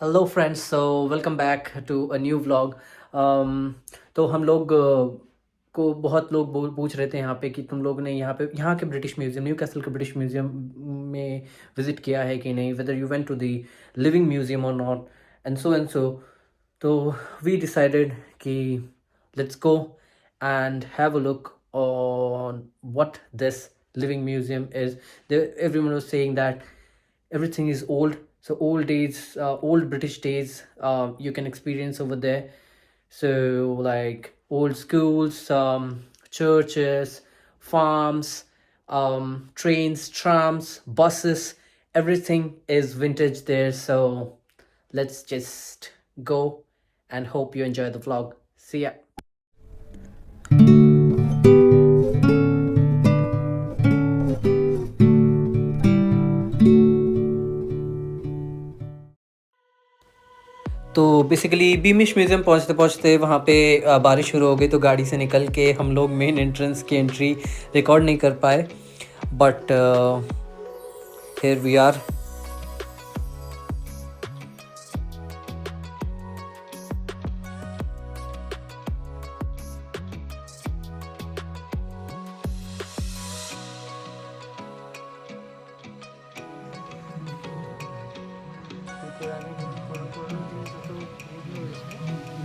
Hello friends, so welcome back to a new vlog. तो हम लोग को बहुत लोग पूछ रहे थे यहाँ पे कि तुम लोग ने यहाँ के ब्रिटिश म्यूज़ियम, न्यू कैसल के ब्रिटिश म्यूज़ियम में विज़िट किया है कि नहीं, whether you went to the living museum और नॉट, एंड सो। तो वी डिसाइडेड कि let's go and have a look on what this living museum is. Everyone was saying that everything is old, so old days, old British days, you can experience over there. So like old schools, churches, farms, trains, trams, buses, everything is vintage there. So let's just go and hope you enjoy the vlog. See ya. तो basically बीमिश museum पहुँचते पहुँचते वहाँ पे बारिश शुरू हो गई, तो गाड़ी से निकल के हम लोग मेन एंट्रेंस की एंट्री रिकॉर्ड नहीं कर पाए, बट हियर वी आर।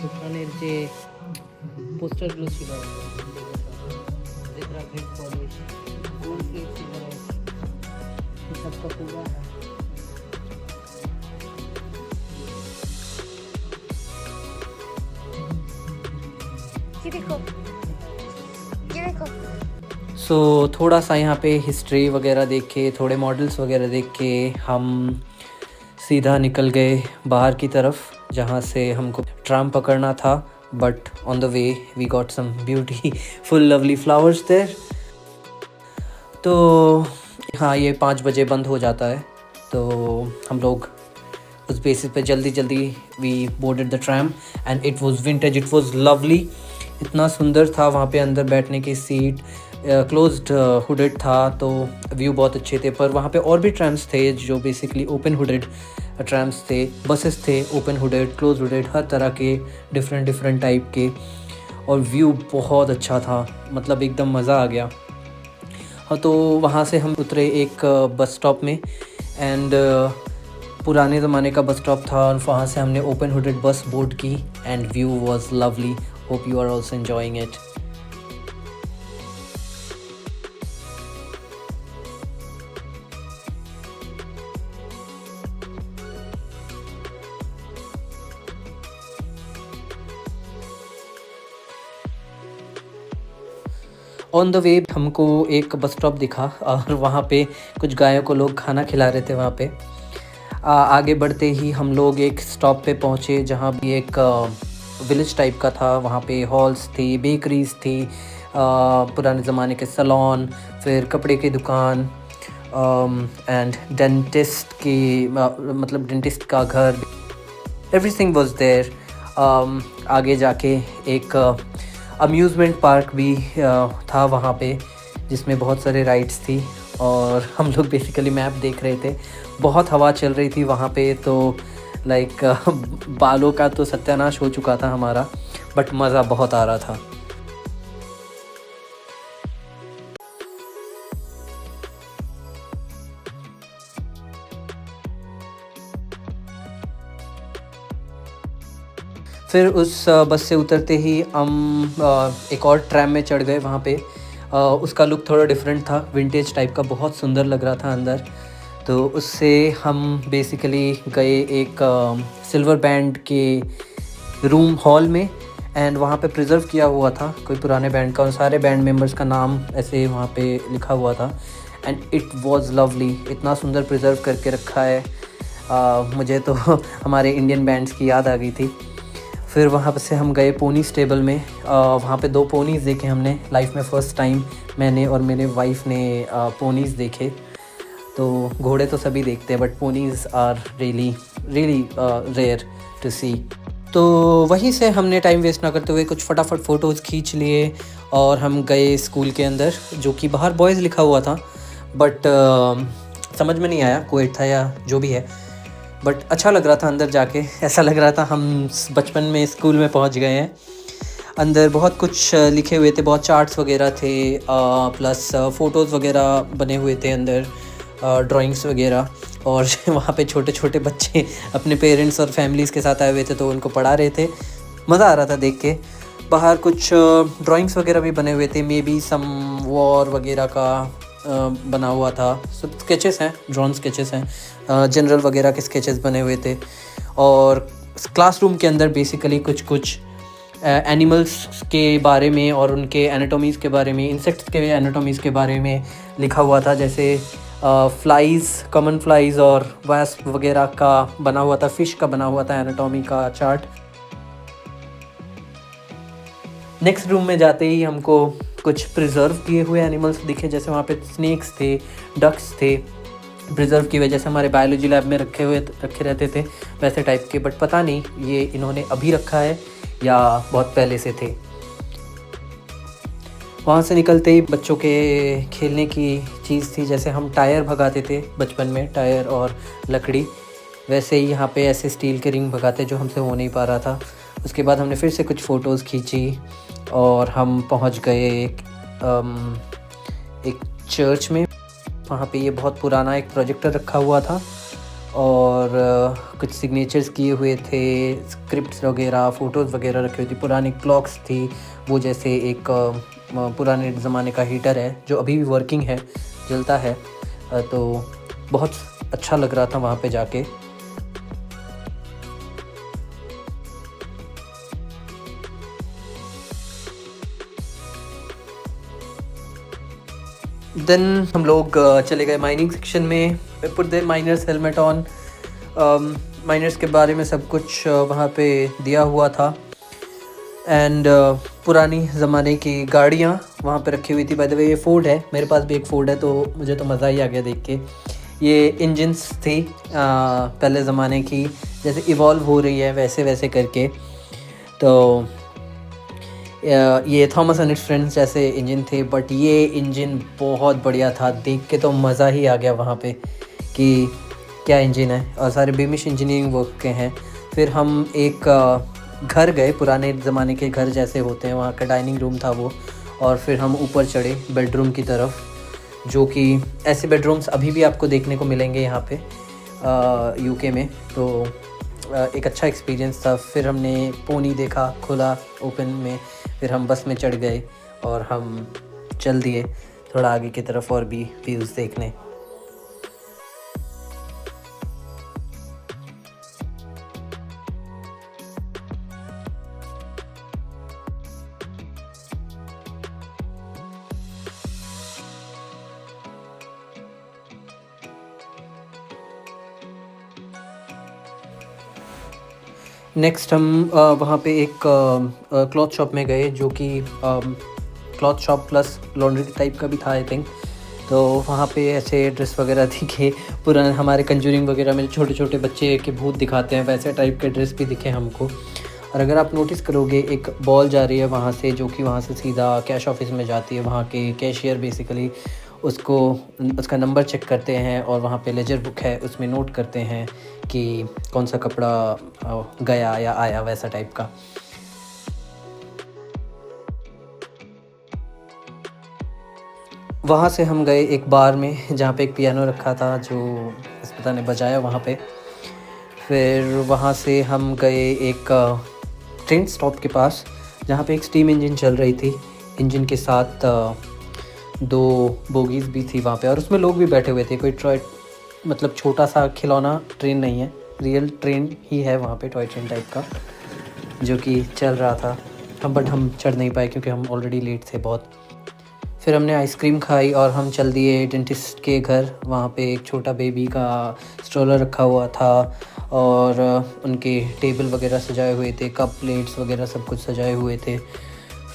দোকানের যে পোস্টারগুলো ছিল zebra grip polish, gold plate cigarette, सबका पूरा है। ये देखो, ये देखो। सो थोड़ा सा यहाँ पे हिस्ट्री वगैरह देख के, थोड़े मॉडल्स वगैरह देख के हम सीधा निकल गए बाहर की तरफ, जहाँ से हमको ट्राम पकड़ना था, but on the way we got some beautiful lovely flowers there. तो हाँ, ये 5 बजे बंद हो जाता है, तो हम लोग उस बेसिस पे जल्दी जल्दी we boarded the tram and it was vintage, it was lovely. इतना सुंदर था वहाँ पे, अंदर बैठने की सीट क्लोज्ड हुडेड था, तो व्यू बहुत अच्छे थे। पर वहाँ पे और भी ट्रैम्स थे जो बेसिकली ओपन हुडेड ट्रैम्स थे, बसेस थे ओपन हुडेड, क्लोज हुडेड, हर तरह के डिफरेंट टाइप के, और व्यू बहुत अच्छा था, मतलब एकदम मज़ा आ गया। हाँ, तो वहाँ से हम उतरे एक बस स्टॉप में, एंड पुराने ज़माने का बस स्टॉप था, और वहाँ से हमने ओपन हुडेड बस बोर्ड की, and view was lovely. Hope you are also enjoying it. On the way हमको एक बस स्टॉप दिखा, और वहाँ पे कुछ गायों को लोग खाना खिला रहे थे वहाँ पे। आगे बढ़ते ही हम लोग एक स्टॉप पे पहुँचे, जहाँ भी एक विलेज टाइप का था। वहाँ पे हॉल्स थी, बेकरीज थी, पुराने ज़माने के सैलून, फिर कपड़े की दुकान, एंड डेंटिस्ट की मतलब डेंटिस्ट का घर, एवरीथिंग वाज देयर। आगे जाके एक अम्यूज़मेंट पार्क भी था वहाँ पे, जिसमें बहुत सारे राइड्स थी, और हम लोग बेसिकली मैप देख रहे थे। बहुत हवा चल रही थी वहाँ पे, तो लाइक बालों का तो सत्यानाश हो चुका था हमारा, बट मज़ा बहुत आ रहा था। फिर उस बस से उतरते ही हम एक और ट्रैम में चढ़ गए वहाँ पे। उसका लुक थोड़ा डिफरेंट था, विंटेज टाइप का, बहुत सुंदर लग रहा था अंदर। तो उससे हम बेसिकली गए एक सिल्वर बैंड के रूम हॉल में, एंड वहाँ पे प्रिजर्व किया हुआ था कोई पुराने बैंड का, और सारे बैंड मेंबर्स का नाम ऐसे वहाँ पे लिखा हुआ था, एंड इट वाज लवली। इतना सुंदर प्रिजर्व करके रखा है, मुझे तो हमारे इंडियन बैंड्स की याद आ गई थी। फिर वहाँ से हम गए पोनी स्टेबल में। वहाँ पे 2 पोनीज़ देखे हमने लाइफ में, फ़र्स्ट टाइम मैंने और मेरे वाइफ ने पोनीज़ देखे। तो घोड़े तो सभी देखते हैं, but ponies are really rare to see. तो वहीं से हमने टाइम वेस्ट ना करते हुए कुछ फटाफट फ़ोटोज़ खींच लिए, और हम गए स्कूल के अंदर, जो कि बाहर बॉयज़ लिखा हुआ था, बट समझ में नहीं आया कोएड था या जो भी है। बट अच्छा लग रहा था अंदर जाके, ऐसा लग रहा था हम बचपन में स्कूल में पहुंच गए हैं। अंदर बहुत कुछ लिखे हुए थे, बहुत चार्ट्स वगैरह थे, प्लस फ़ोटोज़ वगैरह बने हुए थे अंदर, ड्राइंग्स वगैरह। और वहाँ पे छोटे छोटे बच्चे अपने पेरेंट्स और फैमिलीज़ के साथ आए हुए थे, तो उनको पढ़ा रहे थे। मज़ा आ रहा था देख के। बाहर कुछ ड्राइंग्स वगैरह भी बने हुए थे, मे बी सम वॉर वगैरह का बना हुआ था। सब स्केचेस हैं, ड्रॉन स्केचेस हैं, जनरल वगैरह के स्केचेस बने हुए थे। और क्लासरूम के अंदर बेसिकली कुछ एनिमल्स के बारे में और उनके एनाटॉमीज़ के बारे में, इंसेक्ट्स के एनाटॉमीज़ के बारे में लिखा हुआ था। जैसे फ्लाइज़, कॉमन फ्लाइज़ और वास्प वगैरह का बना हुआ था, फ़िश का बना हुआ था एनाटॉमी का चार्ट। नेक्स्ट रूम में जाते ही हमको कुछ प्रिजर्व किए हुए एनिमल्स दिखे। जैसे वहाँ पे स्नेक्स थे, डक्स थे, प्रिजर्व की वजह से हमारे बायोलॉजी लैब में रखे रहते थे वैसे टाइप के। बट पता नहीं ये इन्होंने अभी रखा है या बहुत पहले से थे। वहाँ से निकलते ही बच्चों के खेलने की चीज़ थी। जैसे हम टायर भगाते थे बचपन में, टायर और लकड़ी, वैसे ही यहाँ पे ऐसे स्टील के रिंग भगाते जो हमसे हो नहीं पा रहा था। उसके बाद हमने फिर से कुछ फ़ोटोज़ खींची और हम पहुँच गए एक चर्च में। वहाँ पे ये बहुत पुराना एक प्रोजेक्टर रखा हुआ था और कुछ सिग्नेचर्स किए हुए थे, स्क्रिप्ट्स वगैरह, फ़ोटोज़ वगैरह रखी हुई थी। पुरानी क्लॉक्स थी, वो जैसे एक पुराने ज़माने का हीटर है जो अभी भी वर्किंग है, जलता है। तो बहुत अच्छा लग रहा था वहाँ पे जाके। देन हम लोग चले गए माइनिंग सेक्शन में। Put the miners helmet on. Miners के बारे में सब कुछ वहाँ पे दिया हुआ था। एंड पुरानी ज़माने की गाड़ियाँ वहाँ पे रखी हुई थी। बाय द वे ये फोर्ड है, मेरे पास भी एक फोर्ड है, तो मुझे तो मज़ा ही आ गया देख के। ये इंजन्स थी पहले ज़माने की, जैसे इवॉल्व हो रही है वैसे वैसे करके। तो ये थॉमस एंड इट्स फ्रेंड्स जैसे इंजन थे, बट ये इंजन बहुत बढ़िया था। देख के तो मज़ा ही आ गया वहाँ पे कि क्या इंजन है, और सारे बेमिश इंजीनियरिंग वर्क के हैं। फिर हम एक घर गए, पुराने ज़माने के घर जैसे होते हैं, वहाँ का डाइनिंग रूम था वो। और फिर हम ऊपर चढ़े बेडरूम की तरफ, जो कि ऐसे बेडरूम्स अभी भी आपको देखने को मिलेंगे यहाँ पे यूके में। तो एक अच्छा एक्सपीरियंस था। फिर हमने पोनी देखा खुला ओपन में। फिर हम बस में चढ़ गए और हम चल दिए थोड़ा आगे की तरफ और भी व्यूज़ देखने। नेक्स्ट हम वहाँ पे एक क्लॉथ शॉप में गए, जो कि cloth shop plus laundry type का भी था आई थिंक। तो वहाँ पे ऐसे ड्रेस वगैरह दिखे, पुराने हमारे कंजूरिंग वगैरह में छोटे छोटे बच्चे के भूत दिखाते हैं वैसे टाइप के ड्रेस भी दिखे हमको। और अगर आप नोटिस करोगे एक बॉल जा रही है वहाँ से, जो कि वहाँ से सीधा कैश ऑफिस में जाती है। वहाँ के कैशियर बेसिकली उसका नंबर चेक करते हैं और वहाँ पे लेजर बुक है, उसमें नोट करते हैं कि कौन सा कपड़ा गया या आया, वैसा टाइप का। वहाँ से हम गए एक बार में जहाँ पे एक पियानो रखा था जो इस पता ने बजाया वहाँ पे। फिर वहाँ से हम गए एक ट्रेन स्टॉप के पास जहाँ पे एक स्टीम इंजन चल रही थी। इंजन के साथ 2 बोगीज़ भी थी वहाँ पे, और उसमें लोग भी बैठे हुए थे। कोई टॉय मतलब छोटा सा खिलौना ट्रेन नहीं है, रियल ट्रेन ही है वहाँ पे, टॉय ट्रेन टाइप का, जो कि चल रहा था। बट हम चढ़ नहीं पाए क्योंकि हम ऑलरेडी लेट थे बहुत। फिर हमने आइसक्रीम खाई और हम चल दिए डेंटिस्ट के घर। वहाँ पे एक छोटा बेबी का स्ट्रोलर रखा हुआ था और उनके टेबल वगैरह सजाए हुए थे, कप प्लेट्स वगैरह सब कुछ सजाए हुए थे।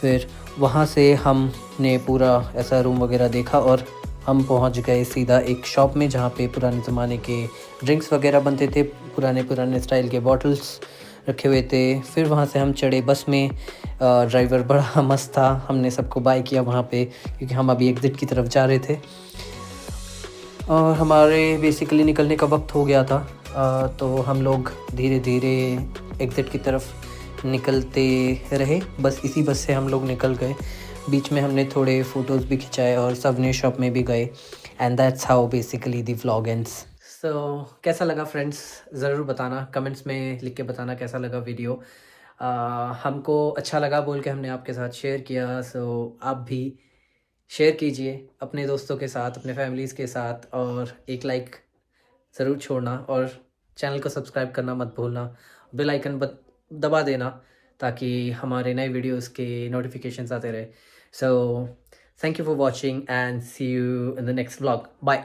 फिर वहाँ से हमने पूरा ऐसा रूम वगैरह देखा और हम पहुँच गए सीधा एक शॉप में जहाँ पे पुराने ज़माने के ड्रिंक्स वगैरह बनते थे, पुराने स्टाइल के बॉटल्स रखे हुए थे। फिर वहाँ से हम चढ़े बस में। ड्राइवर बड़ा मस्त था, हमने सबको बाय किया वहाँ पे क्योंकि हम अभी एग्ज़िट की तरफ जा रहे थे और हमारे बेसिकली निकलने का वक्त हो गया था। तो हम लोग धीरे धीरे एग्ज़िट की तरफ निकलते रहे। बस इसी बस से हम लोग निकल गए। बीच में हमने थोड़े फ़ोटोज़ भी खिंचाए और सवनेर शॉप में भी गए। And that's how basically the vlog ends. So कैसा लगा फ्रेंड्स, ज़रूर बताना, कमेंट्स में लिख के बताना कैसा लगा वीडियो। हमको अच्छा लगा बोल के हमने आपके साथ शेयर किया। सो आप भी शेयर कीजिए अपने दोस्तों के साथ, अपने फैमिलीज़ के साथ, और एक लाइक ज़रूर छोड़ना और चैनल को सब्सक्राइब करना मत भूलना। बेल आइकन दबा देना ताकि हमारे नए वीडियोस के नोटिफिकेशंस आते रहे। So thank you for watching and see you in the next vlog. Bye.